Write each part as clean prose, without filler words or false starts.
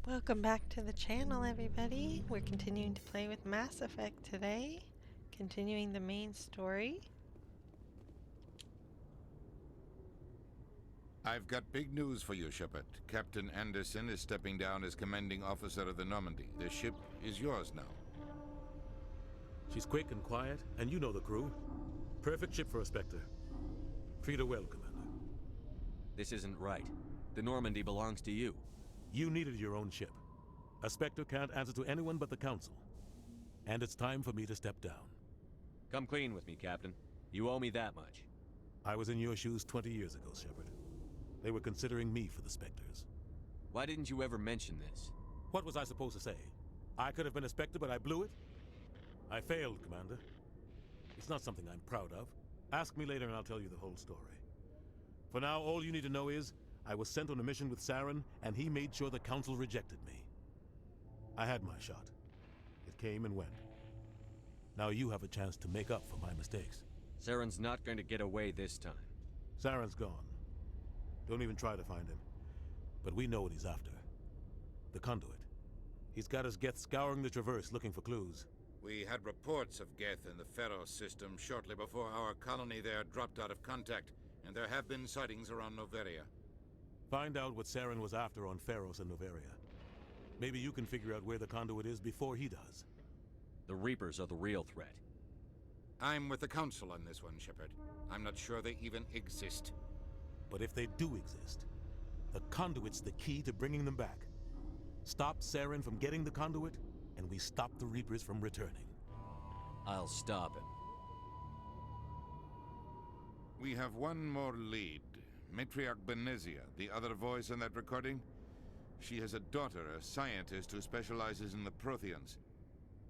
Welcome back to the channel, everybody. We're continuing to play with Mass Effect today, continuing the main story. I've got big news for you, Shepard. Captain Anderson is stepping down as commanding officer of the Normandy. The ship is yours now. She's quick and quiet, and you know the crew. Perfect ship for a Spectre. Treat her well, Commander. This isn't right. The Normandy belongs to you. You needed your own ship. A Spectre can't answer to anyone but the Council. And it's time for me to step down. Come clean with me, Captain. You owe me that much. I was in your shoes 20 years ago, Shepard. They were considering me for the Spectres. Why didn't you ever mention this? What was I supposed to say? I could have been a Spectre, but I blew it? I failed, Commander. It's not something I'm proud of. Ask me later and I'll tell you the whole story. For now, all you need to know is, I was sent on a mission with Saren, and he made sure the Council rejected me. I had my shot. It came and went. Now you have a chance to make up for my mistakes. Saren's not going to get away this time. Saren's gone. Don't even try to find him. But we know what he's after. The conduit. He's got his Geth scouring the Traverse looking for clues. We had reports of Geth in the Pharos system shortly before our colony there dropped out of contact, and there have been sightings around Noveria. Find out what Saren was after on Pharos and Noveria. Maybe you can figure out where the conduit is before he does. The Reapers are the real threat. I'm with the Council on this one, Shepard. I'm not sure they even exist. But if they do exist, the conduit's the key to bringing them back. Stop Saren from getting the conduit, and we stop the Reapers from returning. I'll stop him. We have one more lead. Matriarch Benezia, the other voice in that recording. She has a daughter, a scientist who specializes in the Protheans.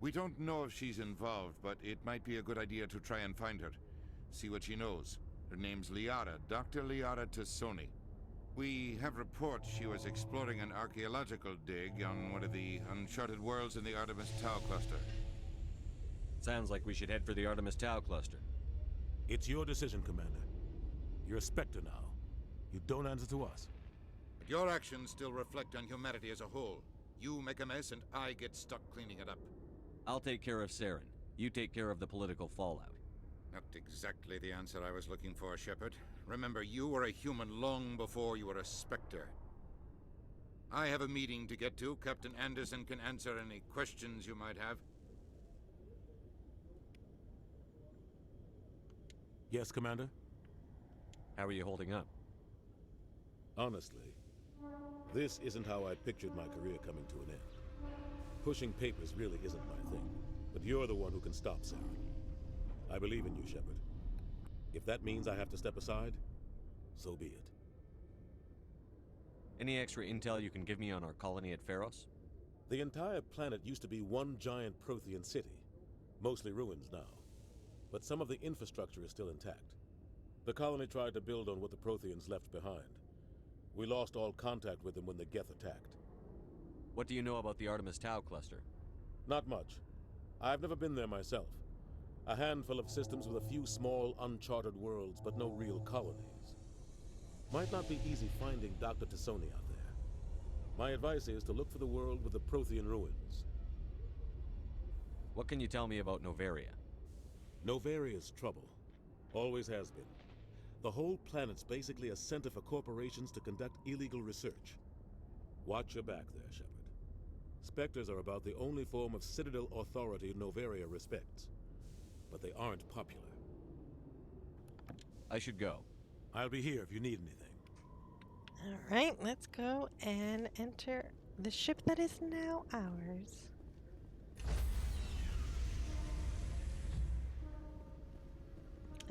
We don't know if she's involved, but it might be a good idea to try and find her. See what she knows. Her name's Liara, Dr. Liara Tassoni. We have reports she was exploring an archaeological dig on one of the uncharted worlds in the Artemis Tau cluster. Sounds like we should head for the Artemis Tau cluster. It's your decision, Commander. You're a Spectre now. You don't answer to us. But your actions still reflect on humanity as a whole. You make a mess and I get stuck cleaning it up. I'll take care of Saren. You take care of the political fallout. Not exactly the answer I was looking for, Shepard. Remember, you were a human long before you were a Spectre. I have a meeting to get to. Captain Anderson can answer any questions you might have. Yes, Commander? How are you holding up? Honestly, this isn't how I pictured my career coming to an end. Pushing papers really isn't my thing, but you're the one who can stop Saren. I believe in you, Shepard. If that means I have to step aside, so be it. Any extra intel you can give me on our colony at Pharos? The entire planet used to be one giant Prothean city, mostly ruins now. But some of the infrastructure is still intact. The colony tried to build on what the Protheans left behind. We lost all contact with them when the Geth attacked. What do you know about the Artemis Tau cluster? Not much. I've never been there myself. A handful of systems with a few small, uncharted worlds, but no real colonies. Might not be easy finding Dr. Tassoni out there. My advice is to look for the world with the Prothean ruins. What can you tell me about Noveria? Noveria's trouble. Always has been. The whole planet's basically a center for corporations to conduct illegal research. Watch your back there, Shepard. Spectres are about the only form of Citadel authority Noveria respects. But they aren't popular. I should go. I'll be here if you need anything. All right, let's go and enter the ship that is now ours.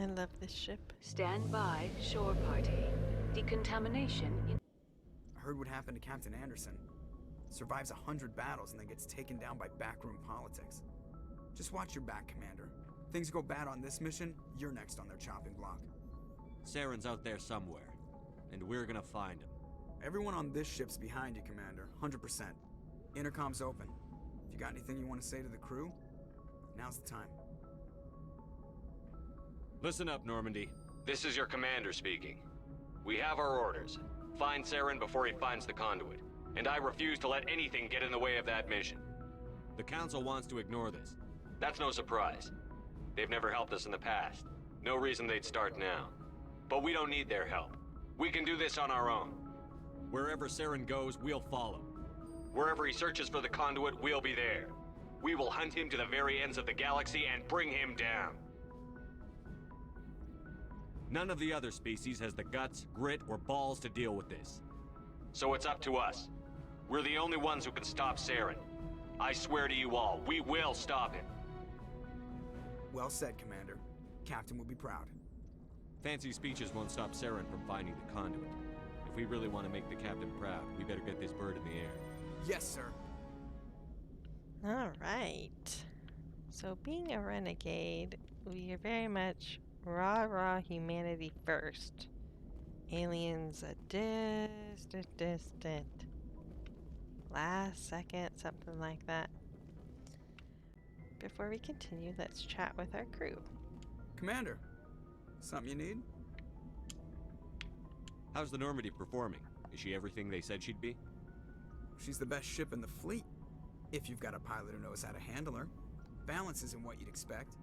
I love this ship. Stand by, shore party. Decontamination in... I heard what happened to Captain Anderson. Survives 100 battles and then gets taken down by backroom politics. Just watch your back, Commander. Things go bad on this mission, you're next on their chopping block. Saren's out there somewhere, and we're gonna find him. Everyone on this ship's behind you, Commander. 100%. Intercom's open. If you got anything you want to say to the crew, now's the time. Listen up, Normandy. This is your commander speaking. We have our orders. Find Saren before he finds the conduit. and I refuse to let anything get in the way of that mission. The Council wants to ignore this. That's no surprise. They've never helped us in the past. No reason they'd start now. But we don't need their help. We can do this on our own. Wherever Saren goes, we'll follow. Wherever he searches for the conduit, we'll be there. We will hunt him to the very ends of the galaxy and bring him down. None of the other species has the guts, grit, or balls to deal with this. So it's up to us. We're the only ones who can stop Saren. I swear to you all, we will stop him. Well said, Commander. Captain will be proud. Fancy speeches won't stop Saren from finding the conduit. If we really want to make the Captain proud, we better get this bird in the air. Yes, sir. All right. So being a renegade, we are very much raw humanity first. Aliens a distant. Last second, something like that. Before we continue, let's chat with our crew. Commander, something you need? How's the Normandy performing? Is she everything they said she'd be? She's the best ship in the fleet. If you've got a pilot who knows how to handle her. Balance isn't what you'd expect.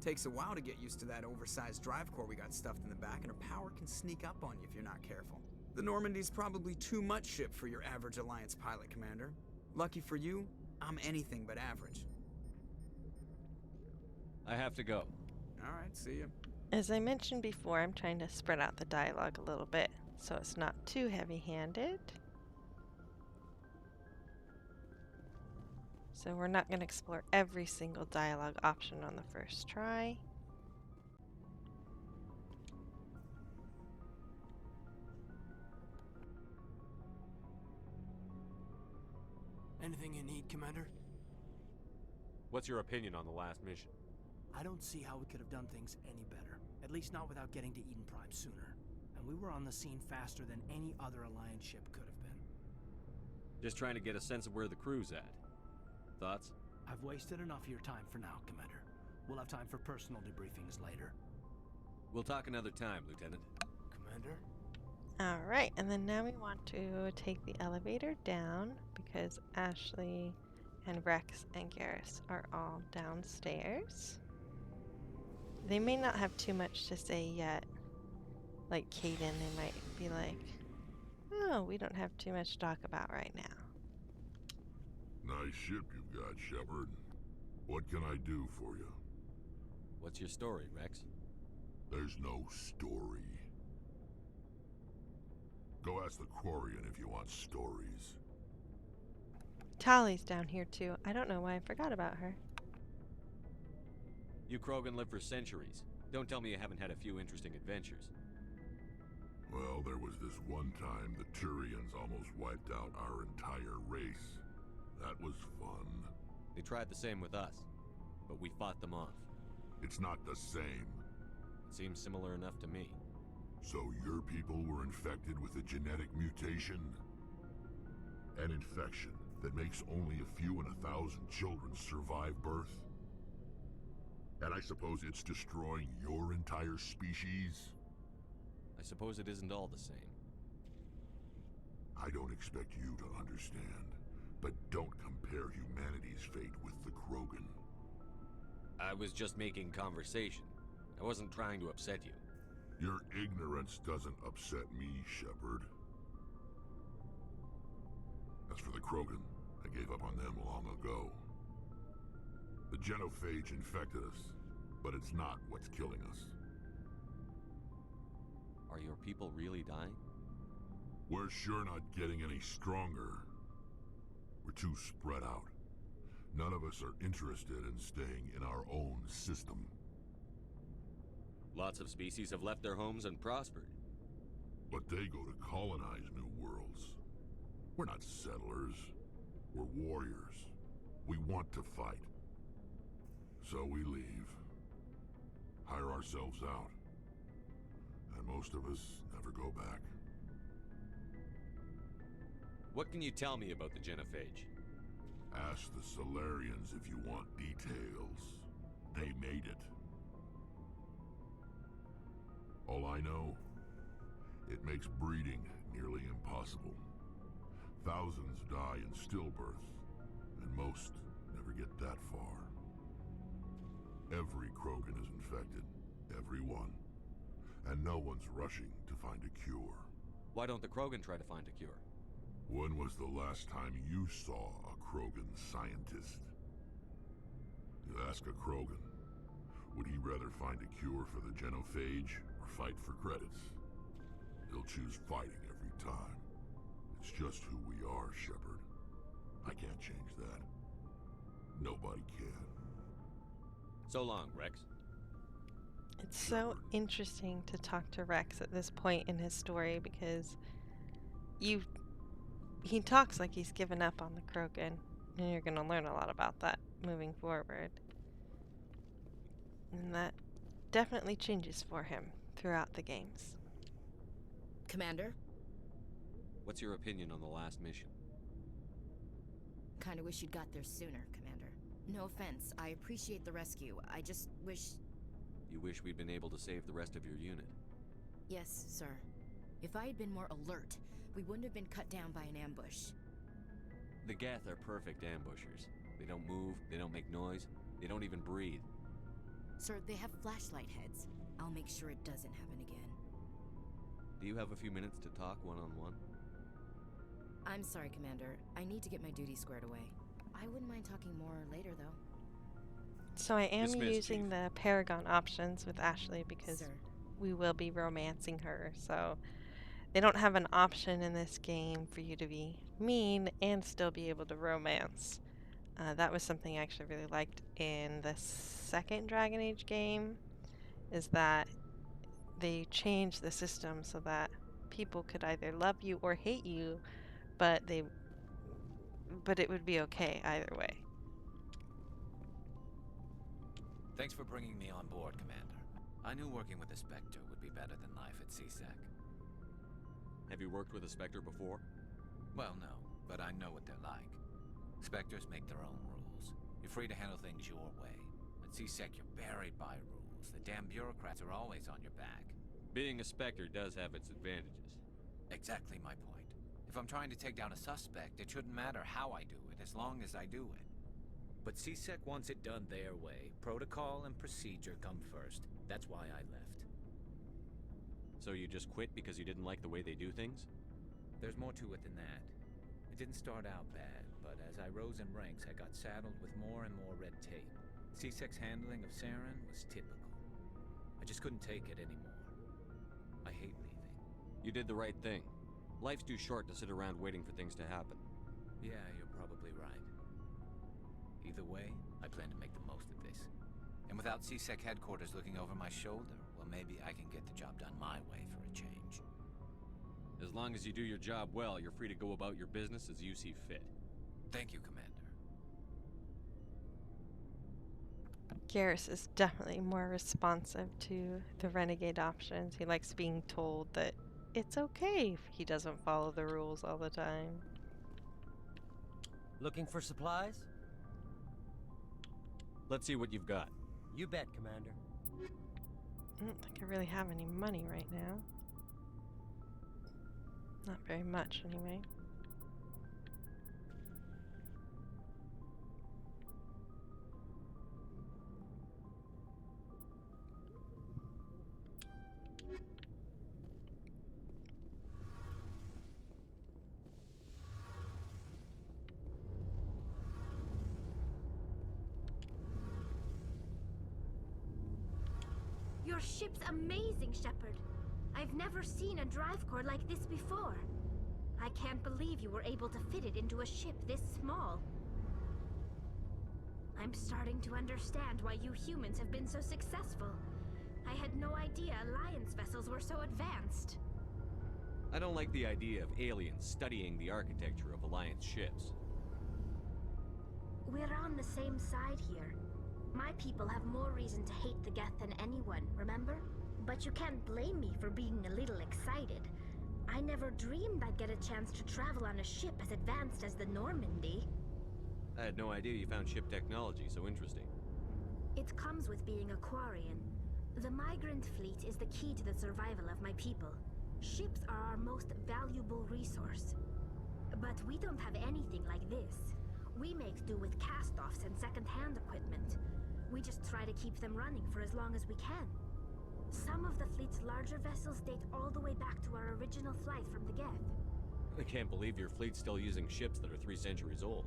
Takes a while to get used to that oversized drive core we got stuffed in the back, and her power can sneak up on you if you're not careful. The Normandy's probably too much ship for your average Alliance pilot, Commander. Lucky for you, I'm anything but average. I have to go. Alright, see ya. As I mentioned before, I'm trying to spread out the dialogue a little bit so it's not too heavy-handed. So we're not going to explore every single dialogue option on the first try. Anything you need, Commander? What's your opinion on the last mission? I don't see how we could have done things any better. At least not without getting to Eden Prime sooner. And we were on the scene faster than any other Alliance ship could have been. Just trying to get a sense of where the crew's at. Thoughts? I've wasted enough of your time for now, Commander. We'll have time for personal debriefings later. We'll talk another time, Lieutenant. Commander? Alright, and then now we want to take the elevator down because Ashley and Rex and Garrus are all downstairs. They may not have too much to say yet. Like Kaden, they might be like, oh, we don't have too much to talk about right now. Nice ship you've got, Shepard. What can I do for you? What's your story, Rex? There's no story. Go ask the Quarian if you want stories. Tali's down here too. I don't know why I forgot about her. You Krogan live for centuries. Don't tell me you haven't had a few interesting adventures. Well, there was this one time the Turians almost wiped out our entire race. That was fun. They tried the same with us, but we fought them off. It's not the same. It seems similar enough to me. So your people were infected with a genetic mutation? An infection that makes only a few in 1,000 children survive birth? And I suppose it's destroying your entire species? I suppose it isn't all the same. I don't expect you to understand, but don't compare humanity's fate with the Krogan. I was just making conversation. I wasn't trying to upset you. Your ignorance doesn't upset me, Shepard. As for the Krogan, I gave up on them long ago. The genophage infected us, but it's not what's killing us. Are your people really dying? We're sure not getting any stronger. We're too spread out. None of us are interested in staying in our own system. Lots of species have left their homes and prospered. But they go to colonize new worlds. We're not settlers. We're warriors. We want to fight. So we leave. Hire ourselves out. And most of us never go back. What can you tell me about the genophage? Ask the Solarians if you want details. They made it. All I know, it makes breeding nearly impossible. Thousands die in stillbirth, and most never get that far. Every Krogan is infected. Every one. And no one's rushing to find a cure. Why don't the Krogan try to find a cure? When was the last time you saw a Krogan scientist? You ask a Krogan, would he rather find a cure for the genophage or fight for credits? He'll choose fighting every time. It's just who we are, Shepard. I can't change that. Nobody can. So long, Rex. It's so interesting to talk to Rex at this point in his story because he talks like he's given up on the Krogan, and you're going to learn a lot about that moving forward. And that definitely changes for him throughout the games. Commander? What's your opinion on the last mission? Kinda wish you'd got there sooner, Commander. No offense, I appreciate the rescue. I just wish... You wish we'd been able to save the rest of your unit? Yes, sir. If I had been more alert, we wouldn't have been cut down by an ambush. The Geth are perfect ambushers. They don't move, they don't make noise, they don't even breathe. Sir, they have flashlight heads. I'll make sure it doesn't happen again. Do you have a few minutes to talk one-on-one? I'm sorry, Commander. I need to get my duty squared away. I wouldn't mind talking more later, though. So I am Dismissed, using Chief. the Paragon options with Ashley because Sir. we will be romancing her. So they don't have an option in this game for you to be mean and still be able to romance. That was something I actually really liked in the second Dragon Age game, is that they changed the system so that people could either love you or hate you, but it would be okay either way. Thanks for bringing me on board, Commander. I knew working with a Spectre would be better than life at CSEC. Have you worked with a Spectre before? Well, no, but I know what they're like. Spectres make their own rules. You're free to handle things your way. At CSEC, you're buried by rules. The damn bureaucrats are always on your back. Being a Spectre does have its advantages. Exactly my point. If I'm trying to take down a suspect, it shouldn't matter how I do it, as long as I do it. But CSEC wants it done their way. Protocol and procedure come first. That's why I left. So you just quit because you didn't like the way they do things? There's more to it than that. It didn't start out bad, but as I rose in ranks, I got saddled with more and more red tape. CSEC's handling of Saren was typical. I just couldn't take it anymore. I hate leaving. You did the right thing. Life's too short to sit around waiting for things to happen. Yeah, you're probably right. Either way, I plan to make the most of this. And without CSEC headquarters looking over my shoulder, well, maybe I can get the job done my way for a change. As long as you do your job well, you're free to go about your business as you see fit. Thank you, Commander. Garrus is definitely more responsive to the Renegade options. He likes being told that it's okay if he doesn't follow the rules all the time. Looking for supplies? Let's see what you've got. You bet, Commander. I don't think I really have any money right now. Not very much, anyway. Your ship's amazing, Shepard. I've never seen a drive core like this before. I can't believe you were able to fit it into a ship this small. I'm starting to understand why you humans have been so successful. I had no idea Alliance vessels were so advanced. I don't like the idea of aliens studying the architecture of Alliance ships. We're on the same side here. My people have more reason to hate the Geth than anyone, remember? But you can't blame me for being a little excited. I never dreamed I'd get a chance to travel on a ship as advanced as the Normandy. I had no idea you found ship technology so interesting. It comes with being a Quarian. The migrant fleet is the key to the survival of my people. Ships are our most valuable resource. But we don't have anything like this. We make do with cast-offs and second-hand equipment. We just try to keep them running for as long as we can. Some of the fleet's larger vessels date all the way back to our original flight from the Geth. I can't believe your fleet's still using ships that are 3 centuries old.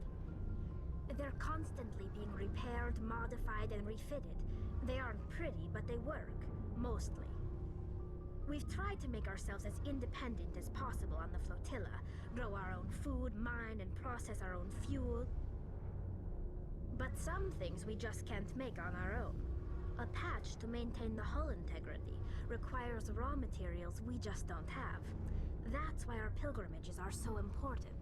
They're constantly being repaired, modified, and refitted. They aren't pretty, but they work. Mostly. We've tried to make ourselves as independent as possible on the flotilla, grow our own food, mine, and process our own fuel. But some things we just can't make on our own. A patch to maintain the hull integrity requires raw materials we just don't have. That's why our pilgrimages are so important.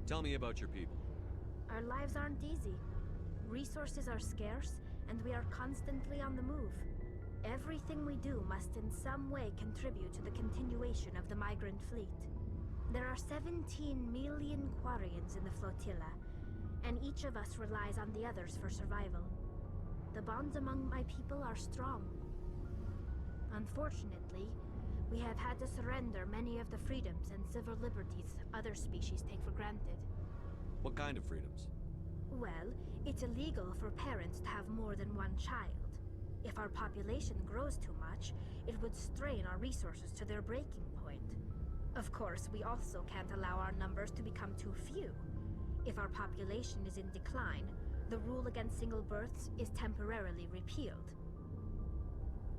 Tell me about your people. Our lives aren't easy. Resources are scarce, and we are constantly on the move. Everything we do must in some way contribute to the continuation of the migrant fleet. There are 17 million Quarians in the flotilla, and each of us relies on the others for survival. The bonds among my people are strong. Unfortunately, we have had to surrender many of the freedoms and civil liberties other species take for granted. What kind of freedoms? Well, it's illegal for parents to have more than one child. If our population grows too much, it would strain our resources to their breaking point. Of course, we also can't allow our numbers to become too few. If our population is in decline, the rule against single births is temporarily repealed.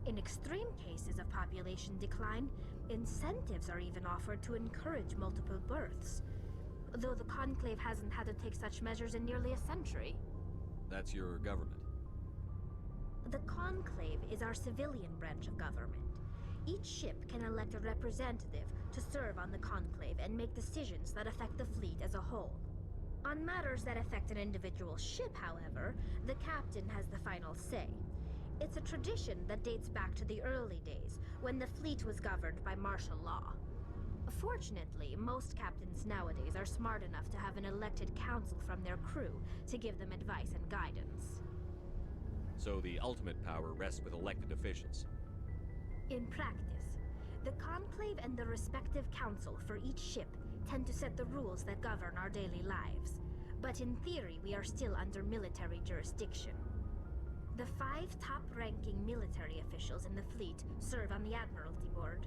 In extreme cases of population decline, incentives are even offered to encourage multiple births, though the Conclave hasn't had to take such measures in nearly a century. That's your government. The Conclave is our civilian branch of government. Each ship can elect a representative to serve on the Conclave and make decisions that affect the fleet as a whole. On matters that affect an individual ship, however, the captain has the final say. It's a tradition that dates back to the early days, when the fleet was governed by martial law. Fortunately, most captains nowadays are smart enough to have an elected council from their crew to give them advice and guidance. So the ultimate power rests with elected officials. In practice, the Conclave and the respective council for each ship tend to set the rules that govern our daily lives. But in theory, we are still under military jurisdiction. The 5 top-ranking military officials in the fleet serve on the Admiralty Board.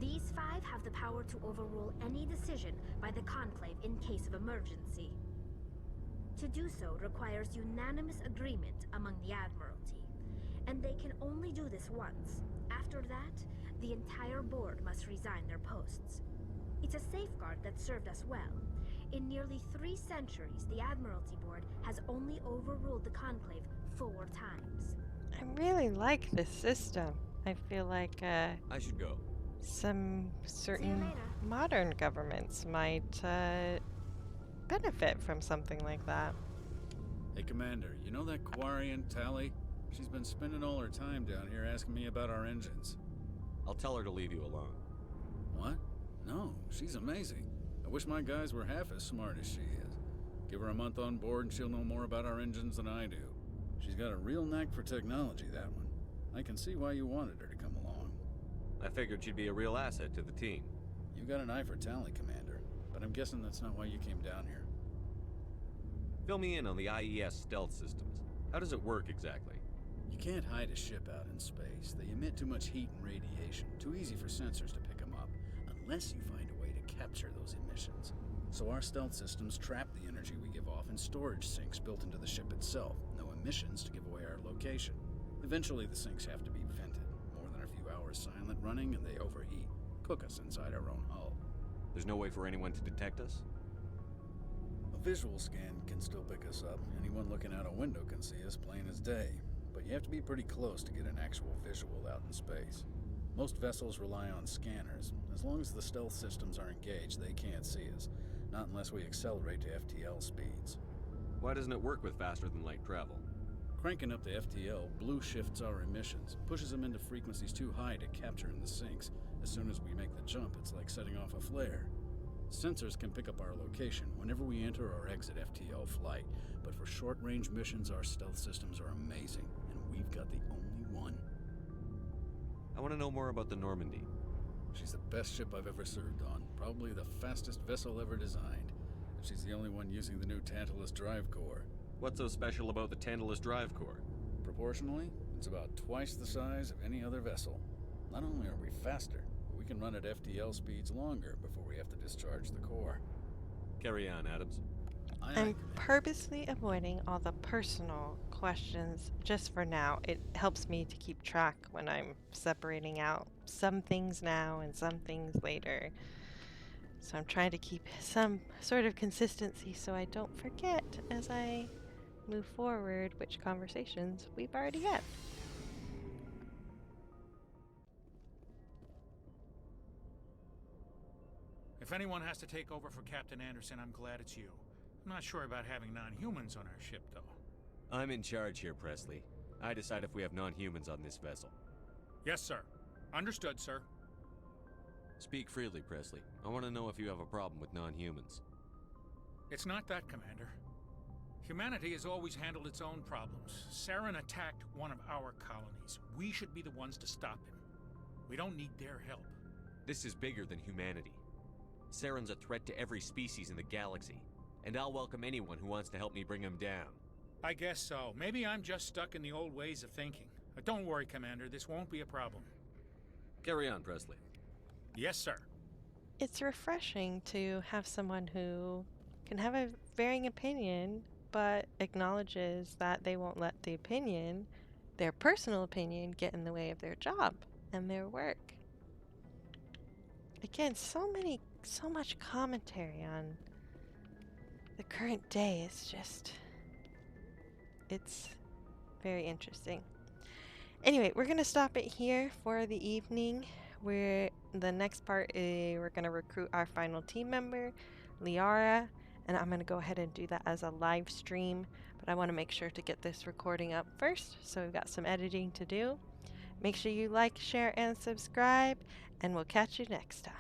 These 5 have the power to overrule any decision by the Conclave in case of emergency. To do so requires unanimous agreement among the Admiralty, and they can only do this once. After that, the entire board must resign their posts. It's a safeguard that served us well. In nearly 3 centuries, the Admiralty Board has only overruled the Conclave 4 times. I really like this system. I feel like I should go. Some certain modern governments might benefit from something like that. Hey, Commander, you know that Quarian, Tally? She's been spending all her time down here asking me about our engines. I'll tell her to leave you alone. What? No, she's amazing. I wish my guys were half as smart as she is. Give her a month on board and she'll know more about our engines than I do. She's got a real knack for technology, that one. I can see why you wanted her to come along. I figured she'd be a real asset to the team. You got an eye for Tally, Commander, but I'm guessing that's not why you came down here. Fill me in on the IES stealth systems. How does it work exactly? You can't hide a ship out in space. They emit too much heat and radiation. Too easy for sensors to pick them up, unless you find a way to capture those emissions. So our stealth systems trap the energy we give off in storage sinks built into the ship itself. No emissions to give away our location. Eventually the sinks have to be vented. More than a few hours silent running and they overheat. Cook us inside our own hull. There's no way for anyone to detect us? A visual scan can still pick us up. Anyone looking out a window can see us plain as day. But you have to be pretty close to get an actual visual out in space. Most vessels rely on scanners. As long as the stealth systems are engaged, they can't see us. Not unless we accelerate to FTL speeds. Why doesn't it work with faster than light travel? Cranking up to FTL blue shifts our emissions, pushes them into frequencies too high to capture in the sinks. As soon as we make the jump, it's like setting off a flare. Sensors can pick up our location whenever we enter or exit FTL flight, but for short-range missions, our stealth systems are amazing, and we've got the only one. I want to know more about the Normandy. She's the best ship I've ever served on. Probably the fastest vessel ever designed. And she's the only one using the new Tantalus drive core. What's so special about the Tantalus drive core? Proportionally, it's about twice the size of any other vessel. Not only are we faster, but we can run at FTL speeds longer before we have to discharge the core. Carry on, Adams. I'm purposely avoiding all the personal questions just for now. It helps me to keep track when I'm separating out some things now and some things later. So I'm trying to keep some sort of consistency so I don't forget as I move forward which conversations we've already had. If anyone has to take over for Captain Anderson, I'm glad it's you. I'm not sure about having non-humans on our ship, though. I'm in charge here, Presley. I decide if we have non-humans on this vessel. Yes, sir. Understood, sir. Speak freely, Presley. I want to know if you have a problem with non-humans. It's not that, Commander. Humanity has always handled its own problems. Saren attacked one of our colonies. We should be the ones to stop him. We don't need their help. This is bigger than humanity. Saren's a threat to every species in the galaxy, and I'll welcome anyone who wants to help me bring him down. I guess so. Maybe I'm just stuck in the old ways of thinking. But don't worry, Commander. This won't be a problem. Carry on, Presley. Yes, sir. It's refreshing to have someone who can have a varying opinion, but acknowledges that they won't let the opinion, their personal opinion, get in the way of their job and their work. Again, so much commentary on the current day is just, it's very interesting. Anyway, we're going to stop it here for the evening. The next part, we're going to recruit our final team member, Liara, and I'm going to go ahead and do that as a live stream, but I want to make sure to get this recording up first, so we've got some editing to do. Make sure you like, share, and subscribe, and we'll catch you next time.